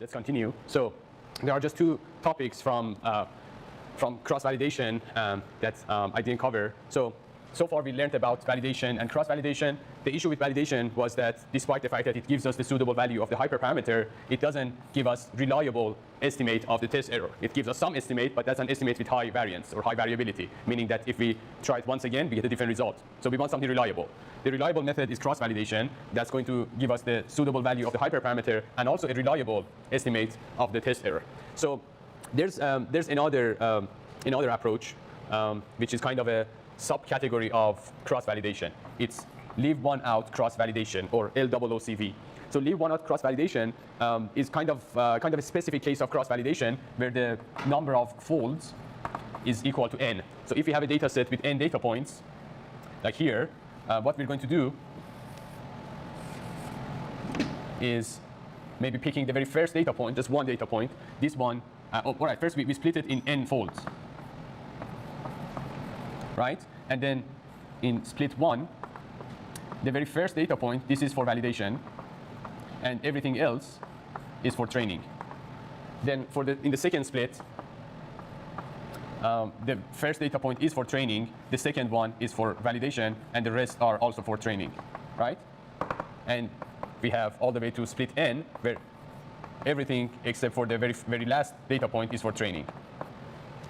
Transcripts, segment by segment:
Let's continue. So there are just two topics from cross-validation that I didn't cover. So far we learned about validation and cross-validation. The issue with validation was that despite the fact that it gives us the suitable value of the hyperparameter, it doesn't give us reliable estimate of the test error. It gives us some estimate, but that's an estimate with high variance or high variability, meaning that if we try it once again, we get a different result. So we want something reliable. The reliable method is cross-validation. That's going to give us the suitable value of the hyperparameter and also a reliable estimate of the test error. So there's another approach, which is kind of a subcategory of cross-validation. It's leave one out cross-validation, or LOOCV. So leave one out cross-validation is kind of a specific case of cross-validation where the number of folds is equal to n. So if we have a data set with n data points, like here, what we're going to do is maybe picking the very first data point, just one data point. This one, all right, first we split it in n folds, right? And then in split 1, the very first data point, this is for validation, and everything else is for training. Then in the second split, the first data point is for training, the second one is for validation, and the rest are also for training, right? And we have all the way to split n, where everything except for the very last data point is for training.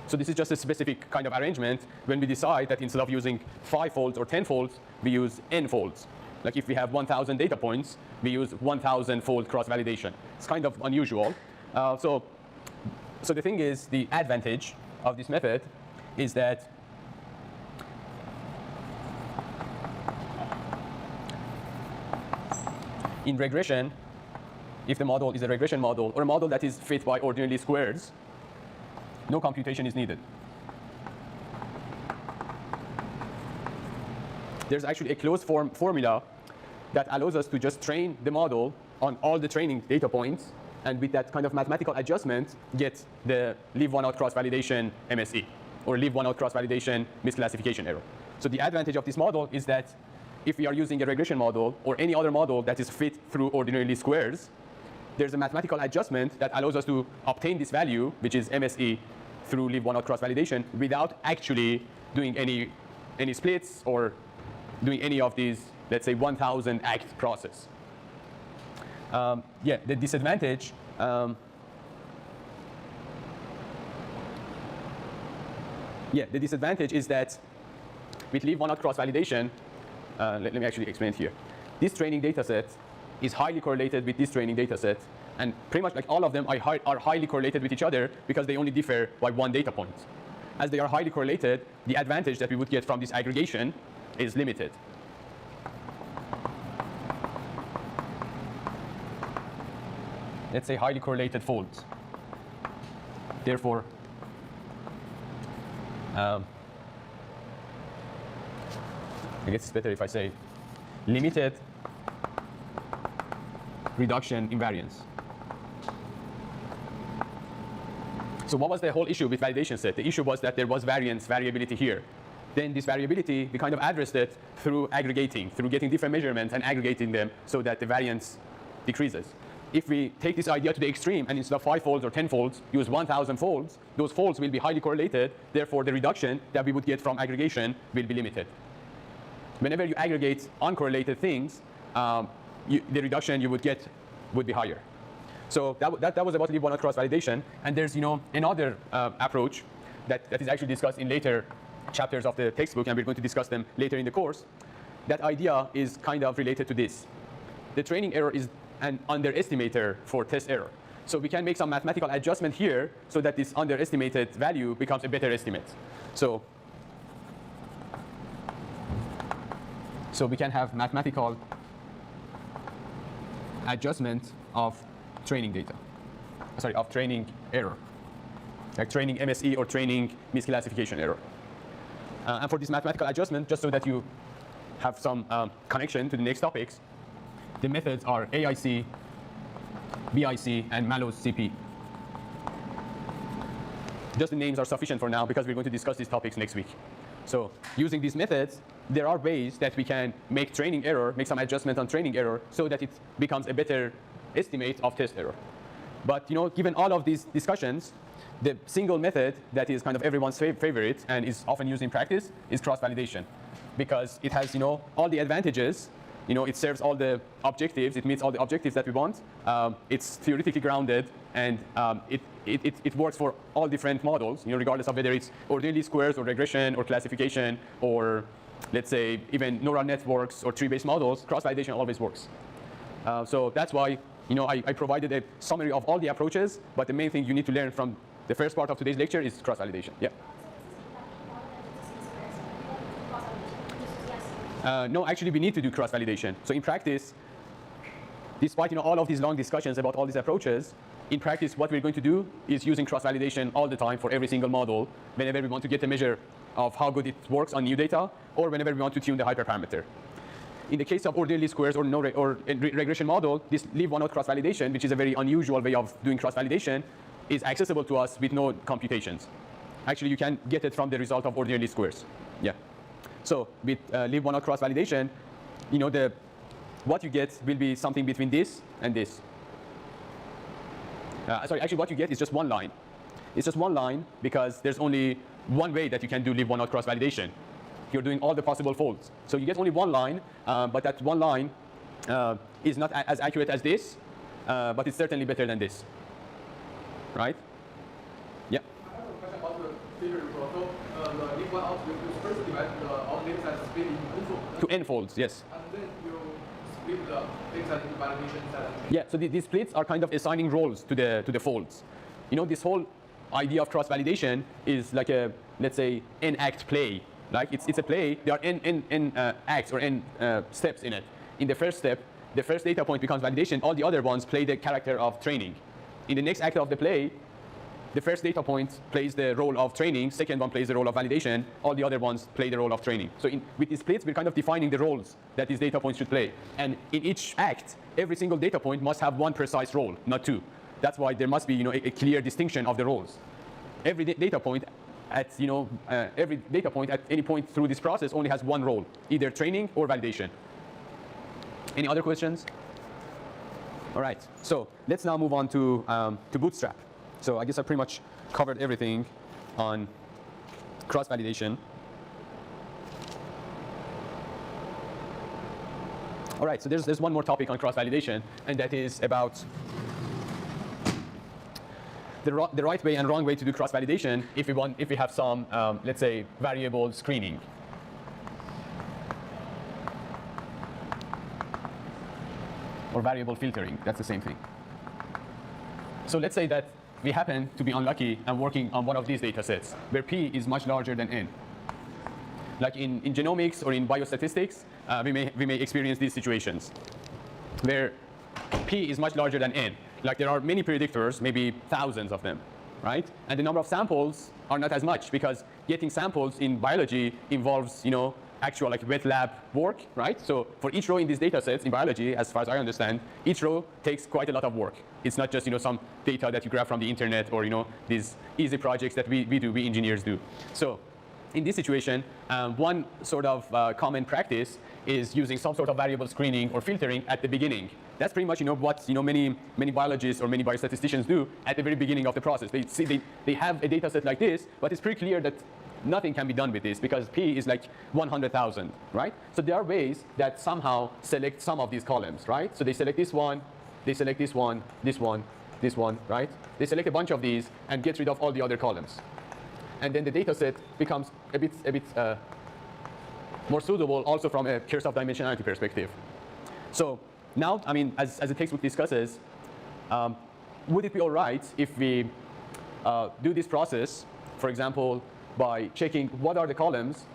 So this is just a specific kind of arrangement when we decide that instead of using 5 folds or 10 folds, we use n folds. Like if we have 1,000 data points, we use 1,000-fold cross-validation. It's kind of unusual. So the thing is, the advantage of this method is that in regression, if the model is a regression model or a model that is fit by ordinary least squares, no computation is needed. There's actually a closed form formula that allows us to just train the model on all the training data points, and with that kind of mathematical adjustment, get the leave one out cross-validation MSE, or leave one out cross-validation misclassification error. So the advantage of this model is that if we are using a regression model or any other model that is fit through ordinary least squares, there's a mathematical adjustment that allows us to obtain this value, which is MSE, through leave one out cross-validation without actually doing any splits or doing any of these, let's say, 1,000 act process. Yeah, the disadvantage is that with leave one out cross-validation, let me actually explain it here. This training data set is highly correlated with this training data set, and pretty much like all of them are highly correlated with each other because they only differ by one data point. As they are highly correlated, the advantage that we would get from this aggregation is limited. Let's say highly correlated folds. Therefore, I guess it's better if I say limited reduction in variance. So what was the whole issue with validation set? The issue was that there was variability here. Then this variability, we kind of addressed it through aggregating, through getting different measurements and aggregating them so that the variance decreases. If we take this idea to the extreme and instead of 5 folds or 10 folds, use 1,000 folds, those folds will be highly correlated. Therefore, the reduction that we would get from aggregation will be limited. Whenever you aggregate uncorrelated things, the reduction you would get would be higher. So that was about leave one out cross-validation. And there's another approach that is actually discussed in later chapters of the textbook, and we're going to discuss them later in the course. That idea is kind of related to this. The training error is an underestimator for test error. So we can make some mathematical adjustment here so that this underestimated value becomes a better estimate. So we can have mathematical adjustment of training data. Sorry, of training error. Like training MSE or training misclassification error. And for this mathematical adjustment, just so that you have some connection to the next topics, the methods are AIC, BIC, and Mallows CP. Just the names are sufficient for now because we're going to discuss these topics next week. So using these methods, there are ways that we can make training error, make some adjustment on training error so that it becomes a better estimate of test error. But given all of these discussions, the single method that is kind of everyone's favorite and is often used in practice is cross-validation, because it has all the advantages. It serves all the objectives. It meets all the objectives that we want. It's theoretically grounded, and it works for all different models, regardless of whether it's ordinary least squares or regression or classification or, let's say, even neural networks or tree-based models. Cross-validation always works. So that's why I provided a summary of all the approaches, but the main thing you need to learn from the first part of today's lecture is cross-validation. Yeah. No, actually, we need to do cross-validation. So in practice, despite all of these long discussions about all these approaches, in practice, what we're going to do is using cross-validation all the time for every single model, whenever we want to get a measure of how good it works on new data, or whenever we want to tune the hyperparameter. In the case of ordinary least squares or regression model, this leave one out cross-validation, which is a very unusual way of doing cross-validation, is accessible to us with no computations. Actually, you can get it from the result of ordinary least squares. Yeah. So with leave one out cross-validation, what you get will be something between this and this. Sorry, actually what you get is just one line. It's just one line because there's only one way that you can do leave one out cross-validation. You're doing all the possible folds. So you get only one line, but that one line is not as accurate as this, but it's certainly better than this. Right? Yeah? I have a question about the theory. So the leave one out, you first divide all data sets split into n folds. To n folds, yes. And then you split the data set into validation set. Yeah, so these splits are kind of assigning roles to the folds. This whole idea of cross-validation is like a, let's say, n-act play. Like it's a play, there are n acts or n steps in it. In the first step, the first data point becomes validation. All the other ones play the character of training. In the next act of the play, the first data point plays the role of training, second one plays the role of validation, all the other ones play the role of training. So with these splits, we're kind of defining the roles that these data points should play. And in each act, every single data point must have one precise role, not two. That's why there must be a clear distinction of the roles. Every data point at any point through this process only has one role, either training or validation. Any other questions? All right, so let's now move on to bootstrap. So I guess I pretty much covered everything on cross-validation. All right, so there's one more topic on cross-validation, and that is about the right way and wrong way to do cross-validation if we have some, let's say, variable screening. Or variable filtering, that's the same thing. So let's say that we happen to be unlucky and working on one of these data sets where P is much larger than N. Like in genomics or in biostatistics, we may experience these situations where P is much larger than N. Like there are many predictors, maybe thousands of them, right? And the number of samples are not as much because getting samples in biology involves, actual like wet lab work, right? So for each row in these data sets in biology, as far as I understand, each row takes quite a lot of work. It's not just some data that you grab from the internet or these easy projects that we engineers do. So in this situation, one sort of common practice is using some sort of variable screening or filtering at the beginning. That's pretty much what many biologists or many biostatisticians do at the very beginning of the process. They have a data set like this, but it's pretty clear that nothing can be done with this because P is like 100,000, right? So there are ways that somehow select some of these columns, right? So they select this one, they select this one, this one, this one, right? They select a bunch of these and get rid of all the other columns. And then the data set becomes a bit more suitable also from a curse of dimensionality perspective. So now, as the textbook discusses, would it be all right if we do this process, for example, by checking what are the columns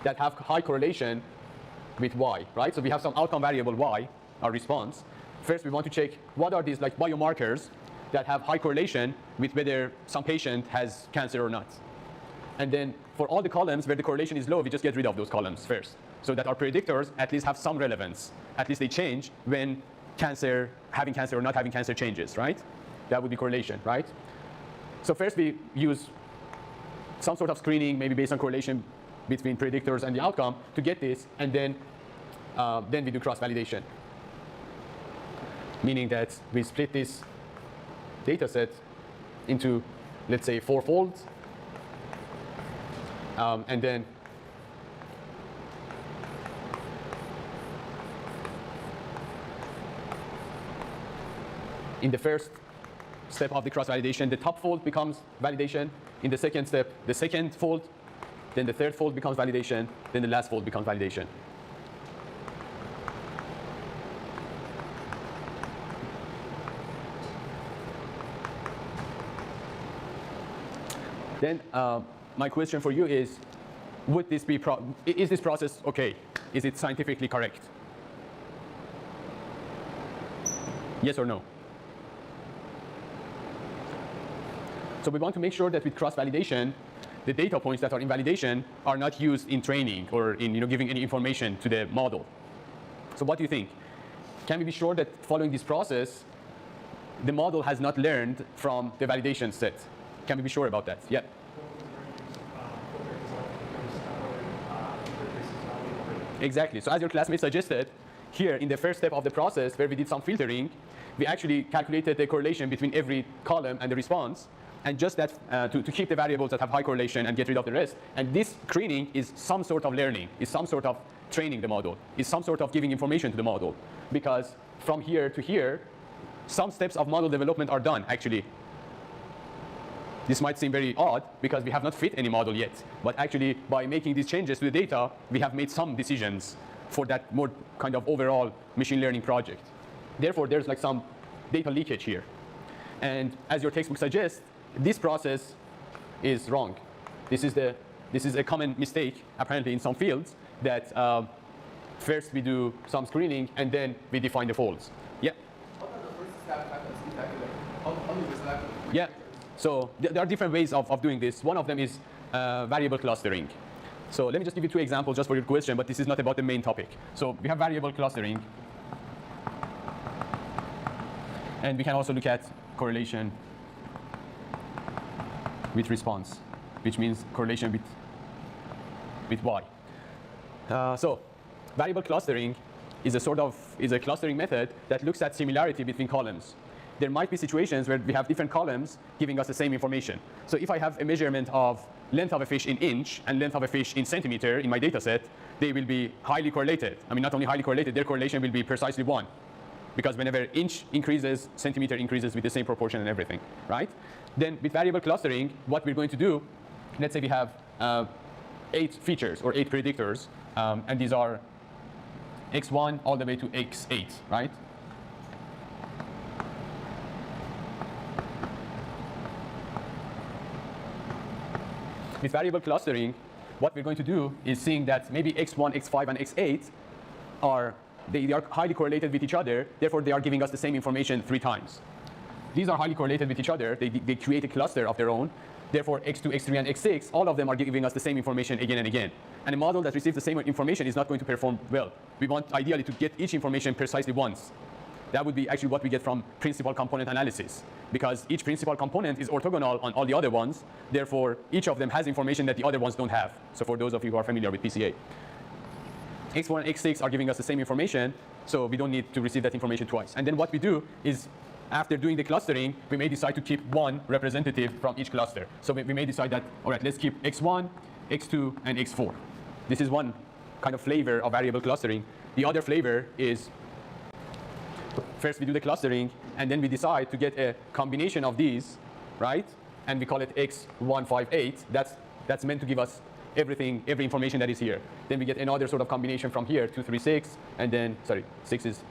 that have high correlation with Y, right? So we have some outcome variable Y, our response. First, we want to check what are these like biomarkers that have high correlation with whether some patient has cancer or not. And then for all the columns where the correlation is low, we just get rid of those columns first, so that our predictors at least have some relevance. At least they change when having cancer or not having cancer changes, right? That would be correlation, right? So first we use some sort of screening, maybe based on correlation between predictors and the outcome to get this, and then we do cross-validation. Meaning that we split this data set into, let's say, 4 folds. And then in the first step of the cross-validation, the top fold becomes validation. In the second step, the second fold, then the third fold becomes validation, then the last fold becomes validation. Then my question for you is, would this be is this process okay? Is it scientifically correct? Yes or no? So we want to make sure that with cross-validation, the data points that are in validation are not used in training or in giving any information to the model. So what do you think? Can we be sure that following this process, the model has not learned from the validation set? Can we be sure about that? Yeah. Exactly. So as your classmate suggested, here in the first step of the process where we did some filtering, we actually calculated the correlation between every column and the response, and just that to keep the variables that have high correlation and get rid of the rest. And this screening is some sort of learning, is some sort of training the model, is some sort of giving information to the model. Because from here to here, some steps of model development are done, actually. This might seem very odd because we have not fit any model yet. But actually, by making these changes to the data, we have made some decisions for that more kind of overall machine learning project. Therefore, there's like some data leakage here. And as your textbook suggests, this process is wrong. This is a common mistake, apparently, in some fields, that first we do some screening and then we define the folds. Yeah? What are the first step happens exactly? How do you select? Yeah. So there are different ways of doing this. One of them is variable clustering. So let me just give you 2 examples just for your question, but this is not about the main topic. So we have variable clustering. And we can also look at correlation with response, which means correlation with Y. So variable clustering is a clustering method that looks at similarity between columns. There might be situations where we have different columns giving us the same information. So if I have a measurement of length of a fish in inch and length of a fish in centimeter in my data set, they will be highly correlated. I mean, not only highly correlated, their correlation will be precisely 1. Because whenever inch increases, centimeter increases with the same proportion and everything, right? Then with variable clustering, what we're going to do, let's say we have 8 features or 8 predictors, and these are x1 all the way to x8, right? With variable clustering, what we're going to do is seeing that maybe x1, x5, and x8 are highly correlated with each other, therefore they are giving us the same information 3 times. These are highly correlated with each other, they create a cluster of their own, therefore x2, x3, and x6, all of them are giving us the same information again and again. And a model that receives the same information is not going to perform well. We want ideally to get each information precisely once. That would be actually what we get from principal component analysis, because each principal component is orthogonal on all the other ones, therefore each of them has information that the other ones don't have. So for those of you who are familiar with PCA. X1 and X6 are giving us the same information, so we don't need to receive that information twice. And then what we do is, after doing the clustering, we may decide to keep 1 representative from each cluster. So we may decide that, all right, let's keep X1, X2, and X4. This is one kind of flavor of variable clustering. The other flavor is, first we do the clustering, and then we decide to get a combination of these, right? And we call it X158. That's meant to give us every information that is here. Then we get another sort of combination from here, 2, 3, 6, and then, sorry, 6 is,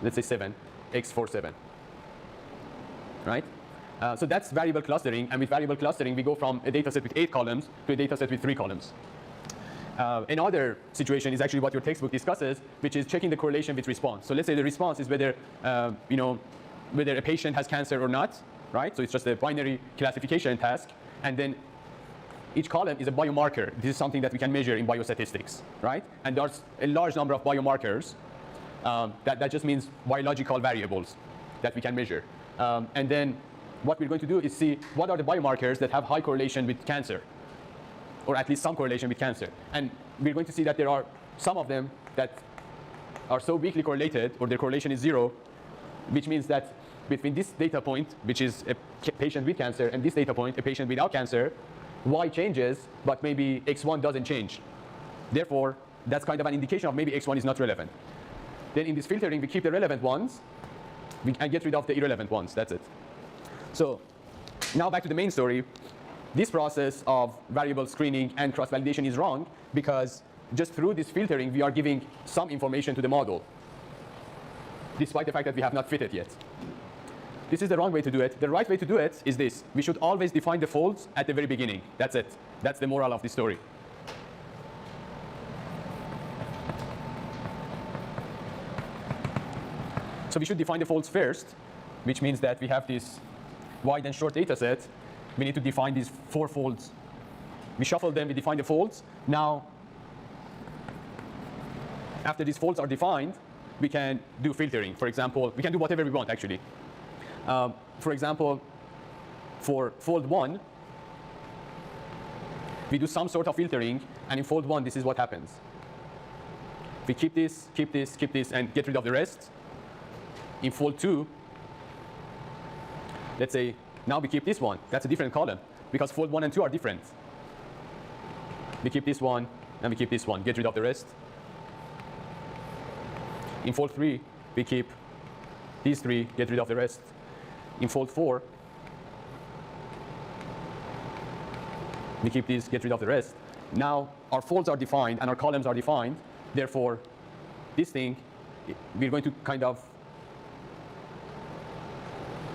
let's say 7, X47, right? So that's variable clustering, and with variable clustering, we go from a data set with 8 columns to a data set with 3 columns. Another situation is actually what your textbook discusses, which is checking the correlation with response. So let's say the response is whether, whether a patient has cancer or not, right? So it's just a binary classification task, and then each column is a biomarker. This is something that we can measure in biostatistics, right? And there's a large number of biomarkers. That just means biological variables that we can measure. And then what we're going to do is see what are the biomarkers that have high correlation with cancer, or at least some correlation with cancer. And we're going to see that there are some of them that are so weakly correlated, or their correlation is 0, which means that between this data point, which is a patient with cancer, and this data point, a patient without cancer, Y changes, but maybe X1 doesn't change. Therefore, that's kind of an indication of maybe X1 is not relevant. Then in this filtering, we keep the relevant ones and get rid of the irrelevant ones. That's it. So now back to the main story. This process of variable screening and cross-validation is wrong because just through this filtering, we are giving some information to the model, despite the fact that we have not fit it yet. This is the wrong way to do it. The right way to do it is this. We should always define the folds at the very beginning. That's it. That's the moral of the story. So we should define the folds first, which means that we have this wide and short data set. We need to define these 4 folds. We shuffle them, we define the folds. Now, after these folds are defined, we can do filtering. For example, we can do whatever we want, actually. For example, for fold 1, we do some sort of filtering, and in fold 1, this is what happens. We keep this, and get rid of the rest. In fold 2, let's say, now we keep this one. That's a different column, because fold 1 and 2 are different. We keep this one, and we keep this one. Get rid of the rest. In fold 3, we keep these 3, get rid of the rest. In fold 4, we keep these, get rid of the rest. Now, our folds are defined, and our columns are defined. Therefore, this thing, we're going to kind of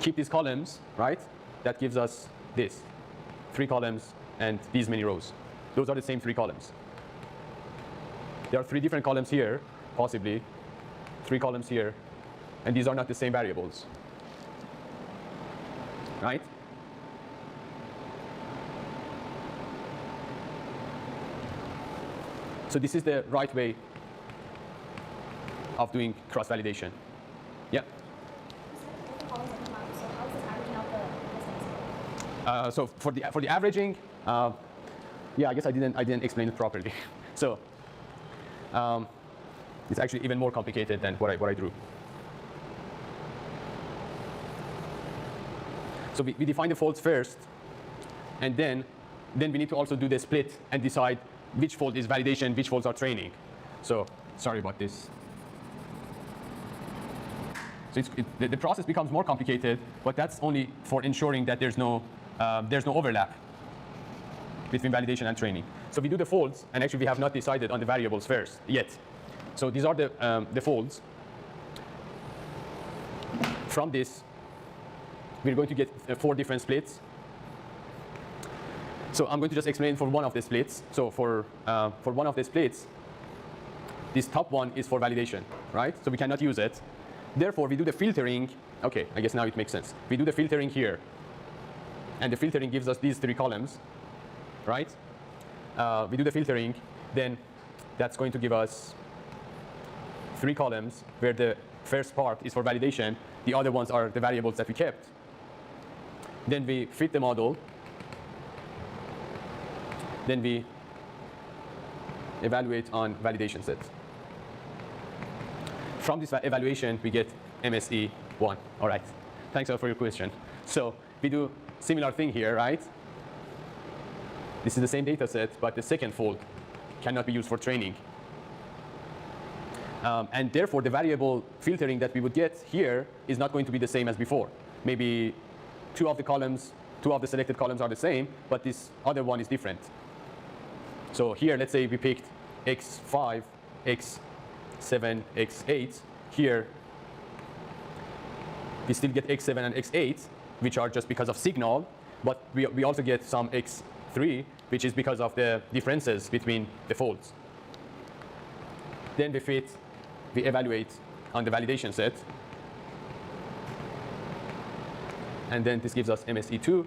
keep these columns, right? That gives us this, 3 columns and these many rows. Those are the same 3 columns. There are 3 different columns here, possibly, 3 columns here, and these are not the same variables, right? So this is the right way of doing cross-validation. Yeah? So for the averaging, yeah, I guess I didn't explain it properly. So it's actually even more complicated than what I drew. So we define the folds first, and then we need to also do the split and decide which fold is validation, which folds are training. So sorry about this. So the process becomes more complicated, but that's only for ensuring that there's no overlap between validation and training. So we do the folds, and actually we have not decided on the variables first yet. So these are the folds. From this, we're going to get 4 different splits. So I'm going to just explain for one of the splits. So for one of the splits, this top one is for validation, right? So we cannot use it. Therefore, we do the filtering. OK, I guess now it makes sense. We do the filtering here. And the filtering gives us these 3 columns, right? We do the filtering. Then that's going to give us 3 columns where the first part is for validation. The other ones are the variables that we kept. Then we fit the model. Then we evaluate on validation set. From this evaluation, we get MSE 1. All right. Thanks a lot for your question. So we do similar thing here, right? This is the same data set, but the second fold cannot be used for training. And therefore, the variable filtering that we would get here is not going to be the same as before. Maybe 2 of the selected columns are the same, but this other one is different. So here, let's say we picked x5, x7, x8. Here, we still get x7 and x8, which are just because of signal, but we also get some x3, which is because of the differences between the folds. Then we evaluate on the validation set. And then this gives us MSE2.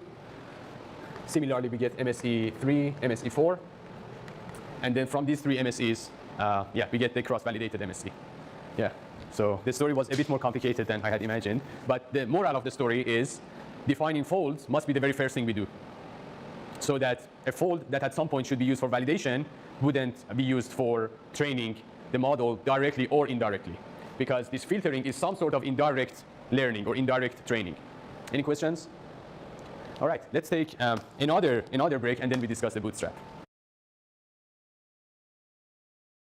Similarly, we get MSE3, MSE4. And then from these 3 MSEs, yeah, we get the cross-validated MSE. Yeah. So the story was a bit more complicated than I had imagined. But the moral of the story is defining folds must be the very first thing we do. So that a fold that at some point should be used for validation wouldn't be used for training the model directly or indirectly. because this filtering is some sort of indirect learning or indirect training. Any questions? All right, let's take another break, and then we discuss the bootstrap.